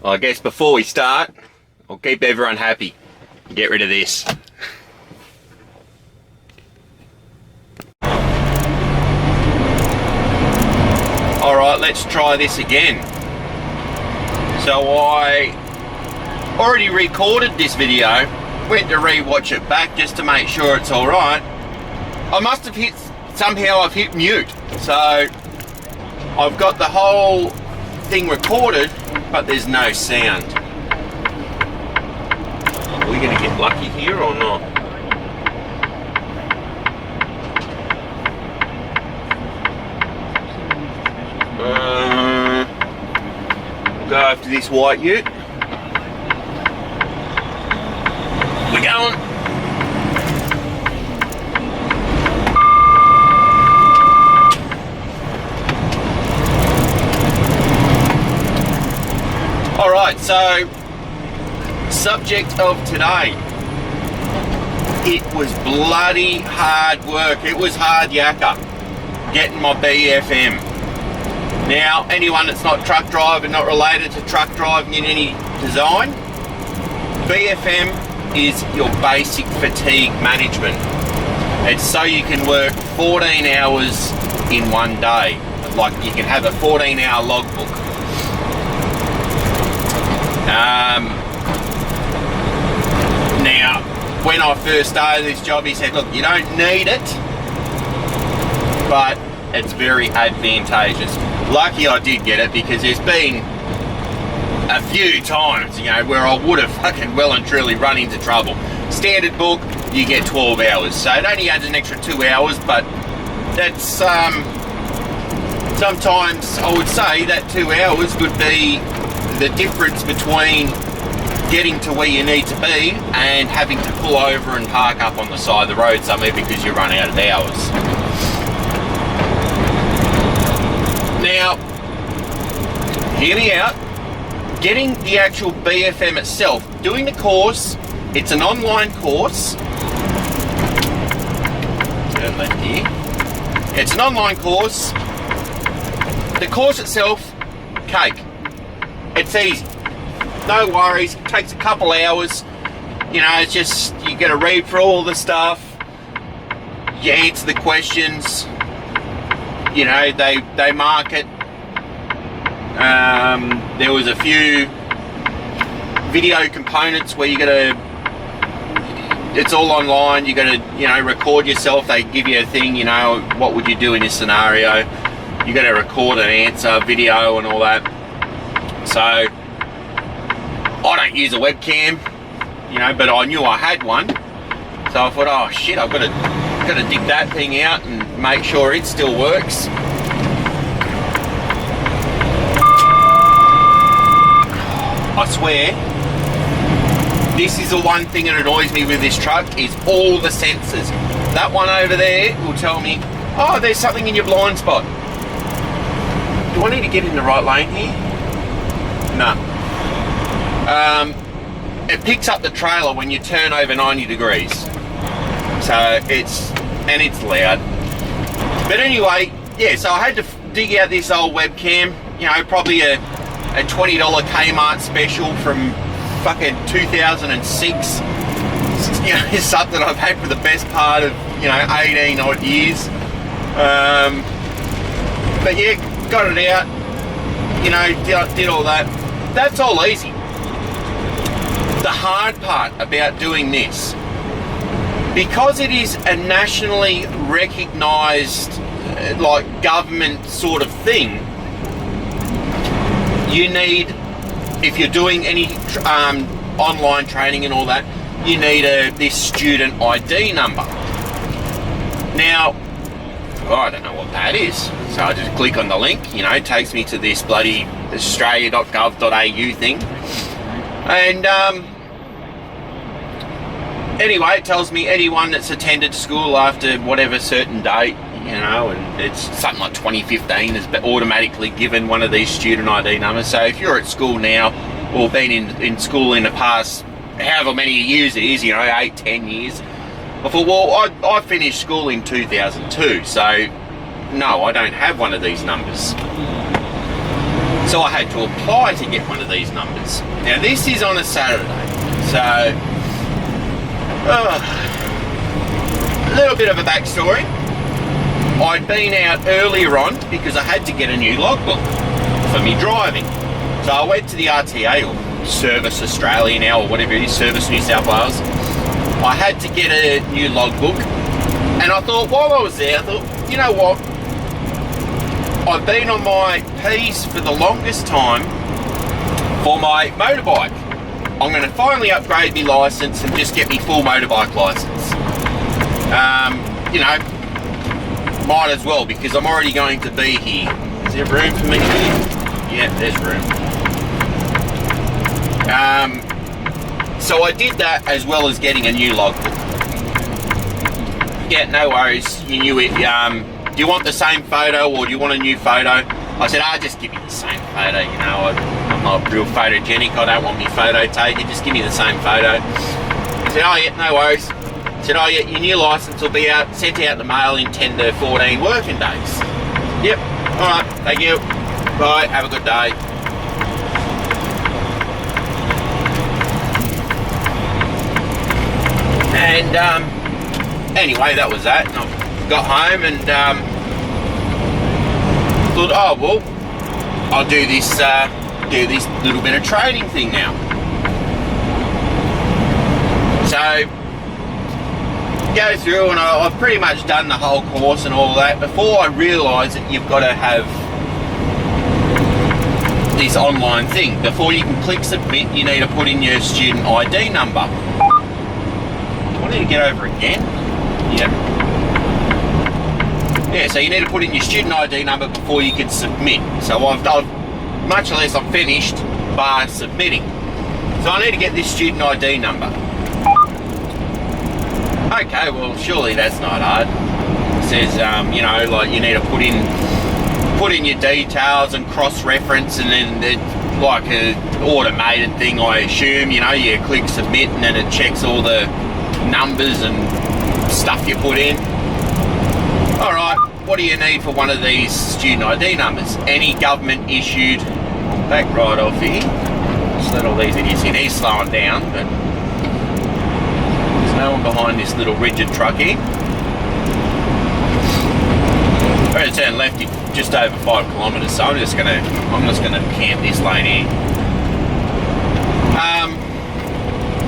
Well, I guess before we start, I'll keep everyone happy. Get rid of this. Alright, let's try this again. So I already recorded this video, went to re-watch it back just to make sure it's alright. I must have somehow I've hit mute. So I've got the whole thing recorded, but there's no sound. Are we going to get lucky here or not? We'll go after this white ute. We're going. Alright, so subject of today. It was bloody hard work. It was hard yakka getting my BFM. Now, anyone that's not truck driving, not related to truck driving in any design, BFM is your basic fatigue management. It's so you can work 14 hours in one day. Like you can have a 14-hour logbook. Now, when I first started this job, he said, look, you don't need it, but it's very advantageous. Lucky I did get it, because there's been a few times, you know, where I would have fucking well and truly run into trouble. Standard book, you get 12 hours. So it only adds an extra 2 hours, but that's, sometimes I would say that 2 hours would be the difference between getting to where you need to be and having to pull over and park up on the side of the road somewhere because you run out of hours. Now, hear me out. Getting the actual BFM itself, doing the course, it's an online course. Turn left here. It's an online course. The course itself, cake. It's easy. No worries. It takes a couple hours. You know, it's just, you got to read through all the stuff. You answer the questions. You know, they mark it. There was a few video components where you got to, it's all online, you got to, you know, record yourself. They give you a thing, you know, what would you do in this scenario. You got to record an answer, video and all that. So, I don't use a webcam, you know, but I knew I had one. So I thought, oh shit, I've got to dig that thing out and make sure it still works. I swear, this is the one thing that annoys me with this truck, is all the sensors. That one over there will tell me, oh, there's something in your blind spot. Do I need to get in the right lane here? No. It picks up the trailer when you turn over 90 degrees. So it's loud. But anyway, yeah, so I had to dig out this old webcam, you know, probably a $20 Kmart special from fucking 2006. You know, it's something I've had for the best part of, you know, 18 odd years. But yeah, got it out, you know, did all that. That's all easy. The hard part about doing this, because it is a nationally recognised, like, government sort of thing, you need, if you're doing any online training and all that, you need this student ID number. Now, I don't know what that is, so I just click on the link, you know, it takes me to this bloody australia.gov.au thing, and anyway, it tells me anyone that's attended school after whatever certain date, you know, and it's something like 2015 is automatically given one of these student ID numbers. So if you're at school now, or been in school in the past however many years it is, you know, 8-10 years, I thought, well, I finished school in 2002, so no, I don't have one of these numbers. So So I had to apply to get one of these numbers. Now this is on a Saturday, so a little bit of a backstory. I'd been out earlier on because I had to get a new logbook for me driving. So I went to the RTA, or Service Australia now, or whatever it is, Service New South Wales. I had to get a new logbook, and I thought while I was there, I thought, you know what? I've been on my P's for the longest time for my motorbike. I'm going to finally upgrade my licence and just get me full motorbike licence. You know, might as well, because I'm already going to be here. Is there room for me here? Yeah, there's room. So I did that as well as getting a new logbook. Yeah, no worries. You knew it. Do you want the same photo or do you want a new photo? I said, just give me the same photo. You know, I'm not real photogenic. I don't want my photo taken. Just give me the same photo. I said, oh yeah, no worries. I said, oh yeah, your new licence will be sent out in the mail in 10 to 14 working days. Yep. All right. Thank you. Bye. Have a good day. And anyway, that was that. And I got home and thought, oh well, I'll do this little bit of training thing now. So go through, and I've pretty much done the whole course and all that before I realised that you've got to have this online thing. Before you can click submit, you need to put in your student ID number. Do I need to get over again? Yep. Yeah, so you need to put in your student ID number before you can submit. So I've much less I'm finished by submitting. So I need to get this student ID number. Okay, well surely that's not hard. It says, you know, like you need to put in your details and cross-reference, and then it's like an automated thing, I assume. You know, you click submit and then it checks all the numbers and stuff you put in. Alright, what do you need for one of these student ID numbers? Any government issued. Back right off here. Just let all these idiots in. He's slowing down, but there's no one behind this little rigid truck here. We're going to turn left just over 5 kilometres, so I'm just gonna camp this lane here.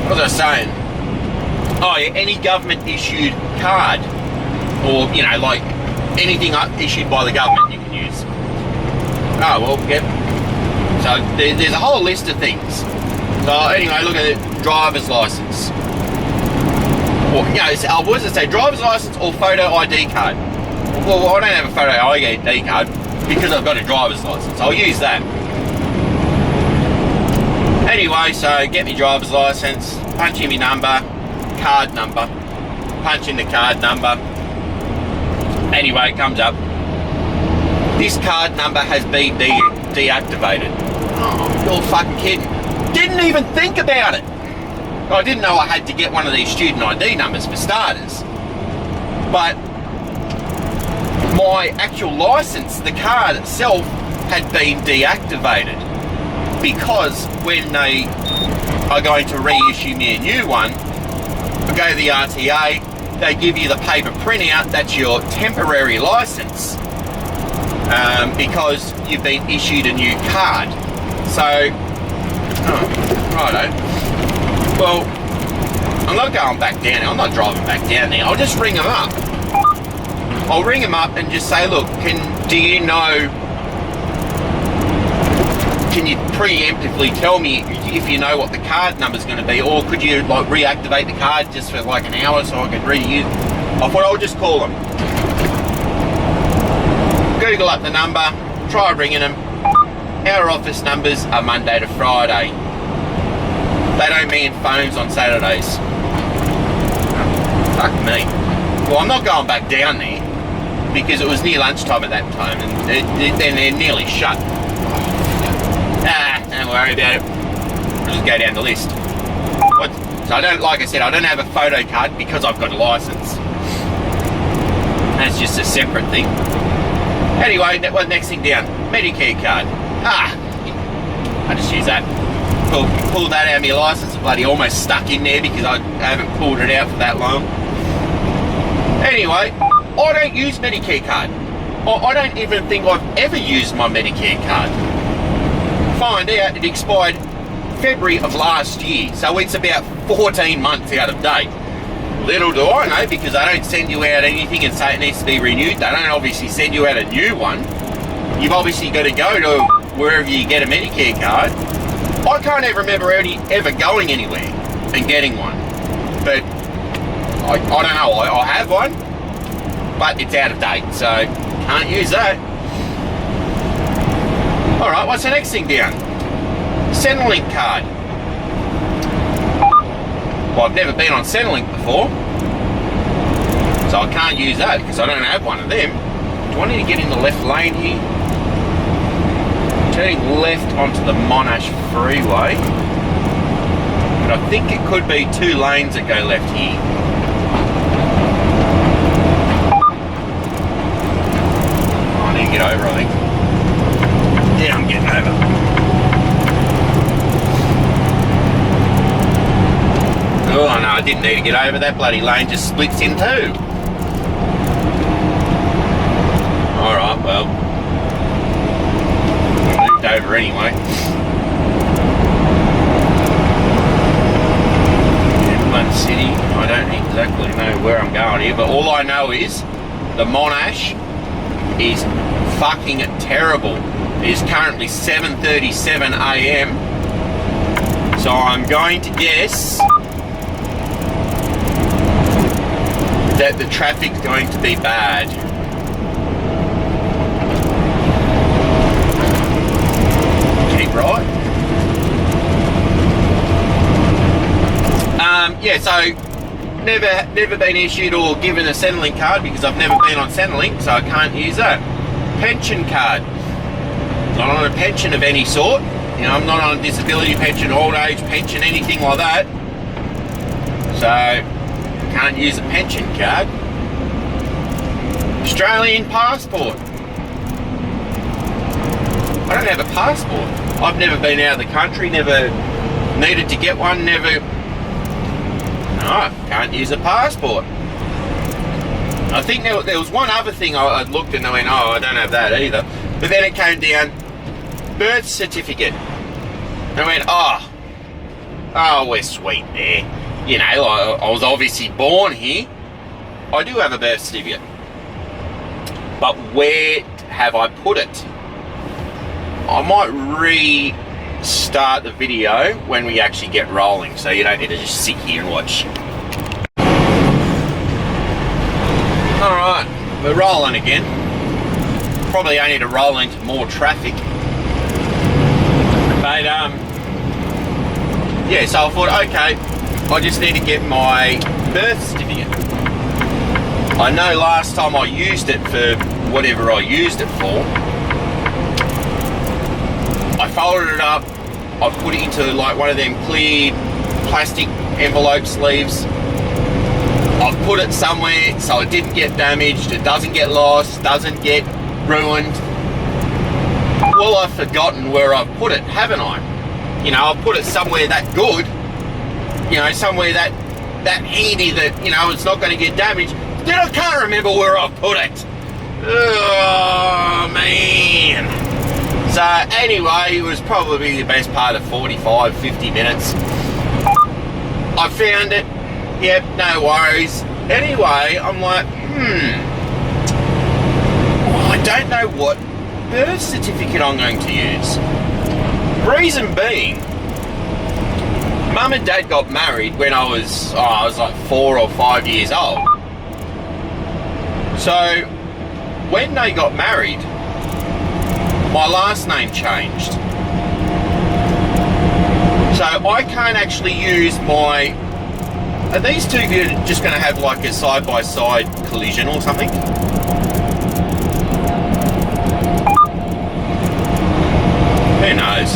What was I saying? Oh yeah, any government issued card, or you know, like anything issued by the government you can use. Oh well, yep. So there's a whole list of things. So anyway, look at it, driver's license. Or you know, what does it say? Driver's license or photo ID card. Well, I don't have a photo ID card because I've got a driver's license. I'll use that. Anyway, so get me driver's license, punch in my number, card number, punch in the card number. Anyway, it comes up. This card number has been deactivated. Oh, you're fucking kidding. Didn't even think about it. I didn't know I had to get one of these student ID numbers for starters. But my actual license, the card itself, had been deactivated, because when they are going to reissue me a new one, I go to the RTA, they give you the paper printout, that's your temporary license, because you've been issued a new card. So, righto. Well, I'm not going back down there, I'm not driving back down there, I'll just ring them up. I'll ring them up and just say, look, do you know, can you preemptively tell me if you know what the card number's going to be, or could you like reactivate the card just for like an hour so I could reuse? I thought I'll just call them. Google up the number, try ringing them. Our office numbers are Monday to Friday. They don't man phones on Saturdays. Fuck me. Well, I'm not going back down there, because it was near lunchtime at that time, and they're nearly shut. Don't worry about it. I'll just go down the list. What? So I don't, like I said, I don't have a photo card because I've got a license. That's just a separate thing. Anyway, next thing down, Medicare card. I just use that. Pull that out of my license. It's bloody almost stuck in there because I haven't pulled it out for that long. Anyway, I don't use Medicare card. I don't even think I've ever used my Medicare card. Find out it expired February of last year, so it's about 14 months out of date. Little do I know, because they don't send you out anything and say it needs to be renewed. They don't obviously send you out a new one. You've obviously got to go to wherever you get a Medicare card. I can't ever remember ever going anywhere and getting one. But I don't know, I have one, but it's out of date, so can't use that. Alright, what's the next thing down? Centrelink card. Well, I've never been on Centrelink before, so I can't use that because I don't have one of them. Do I need to get in the left lane here? Turning left onto the Monash Freeway. But I think it could be 2 lanes that go left here. I need to get over, I think. Yeah, I'm getting over. Oh no, I didn't need to get over. That bloody lane just splits in two. Alright, well, I moved over anyway. Inland City, I don't exactly know where I'm going here, but all I know is the Monash is fucking terrible. It is currently 7:37 AM, so I'm going to guess that the traffic's going to be bad. Keep right. Yeah, so never been issued or given a Centrelink card because I've never been on Centrelink, so I can't use that. Pension card. Not on a pension of any sort. You know, I'm not on a disability pension, old age pension, anything like that. So can't use a pension card. Australian passport. I don't have a passport. I've never been out of the country, never needed to get one, never... No, can't use a passport. I think there was one other thing I looked and I went, oh, I don't have that either. But then it came down, birth certificate. And I went, oh, we're sweet there. You know, I was obviously born here. I do have a birth certificate. But where have I put it? I might restart the video when we actually get rolling, so you don't need to just sit here and watch. Alright, we're rolling again. Probably only to roll into more traffic. But, yeah, so I thought, okay, I just need to get my birth certificate. I know last time I used it for whatever I used it for, I folded it up, I put it into like one of them clear plastic envelope sleeves. I put it somewhere so it didn't get damaged, it doesn't get lost, doesn't get ruined. Well, I've forgotten where I've put it, haven't I? You know, I've put it somewhere that good, you know, somewhere that handy that, you know, it's not going to get damaged. Then I can't remember where I put it. Oh, man. So, anyway, it was probably the best part of 45, 50 minutes. I found it. Yep, no worries. Anyway, I'm like, well, I don't know what birth certificate I'm going to use. Reason being, Mum and Dad got married when I was like 4 or 5 years old. So, when they got married, my last name changed. So I can't actually use my... Are these two just going to have like a side-by-side collision or something? Who knows?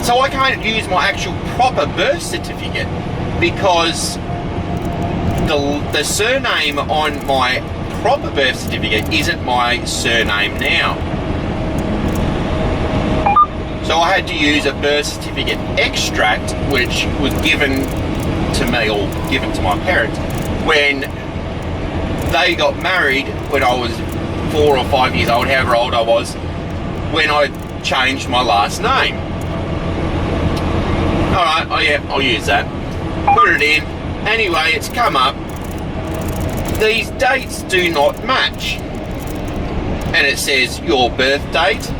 So I can't use my actual proper birth certificate because the surname on my proper birth certificate isn't my surname now. had to use a birth certificate extract, which was given to me, or given to my parents, when they got married when I was 4 or 5 years old, however old I was, when I changed my last name. Alright, oh yeah, I'll use that. Put it in. Anyway, it's come up. These dates do not match. And it says your birth date,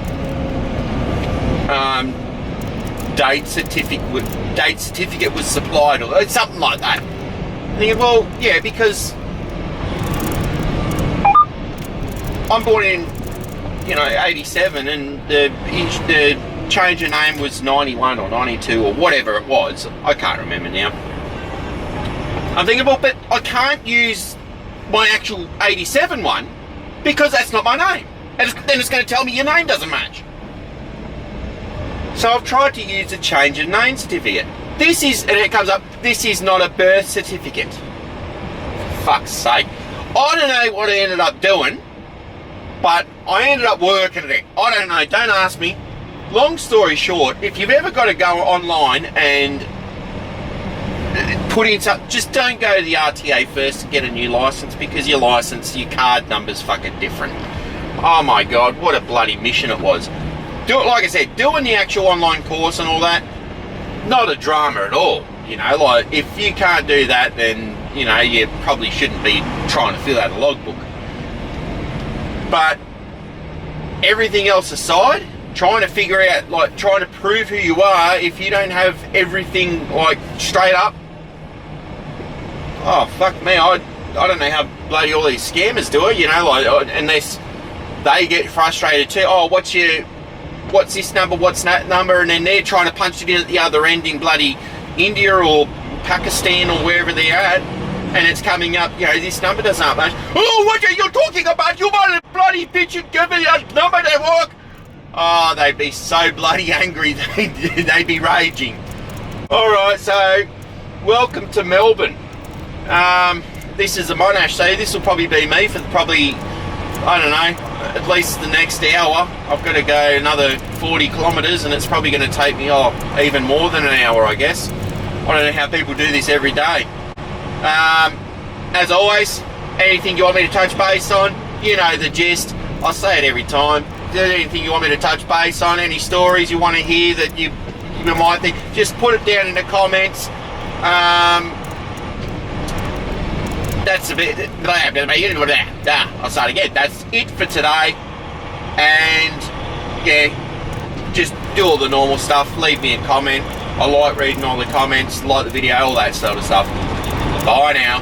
date certificate was supplied, or something like that. And you go, well, yeah, because I'm born in, 87, and the change of name was 91 or 92 or whatever it was. I can't remember now. I'm thinking, well, but I can't use my actual 87 one because that's not my name. And then it's going to tell me your name doesn't match. So I've tried to use a change of name certificate. And it comes up, this is not a birth certificate. For fuck's sake. I don't know what I ended up doing, but I ended up working it. I don't know, don't ask me. Long story short, if you've ever got to go online and put in something, just don't go to the RTA first to get a new license, because your card number's fucking different. Oh my God, what a bloody mission it was. Do it, like I said, doing the actual online course and all that, not a drama at all. Like, if you can't do that, then, you probably shouldn't be trying to fill out a logbook. But everything else aside, trying to figure out, like, trying to prove who you are if you don't have everything, like, straight up. Oh, fuck me, I don't know how bloody all these scammers do it, unless they get frustrated too. Oh, what's this number, what's that number? And then they're trying to punch it in at the other end in bloody India or Pakistan or wherever they're at, and it's coming up, this number doesn't match. Oh, what are you talking about? You want a bloody bitch and give me a number to work? Oh, they'd be so bloody angry, they'd be raging. Alright, so, welcome to Melbourne. This is the Monash, so this will probably be me for I don't know, at least the next hour. I've got to go another 40 kilometres, and it's probably going to take me, even more than an hour, I guess. I don't know how people do this every day. As always, anything you want me to touch base on, you know the gist. I say it every time. If there's anything you want me to touch base on, any stories you want to hear that you might think, just put it down in the comments. That's a bit. I'll start again. That's it for today. And yeah, just do all the normal stuff. Leave me a comment. I like reading all the comments, like the video, all that sort of stuff. Bye now.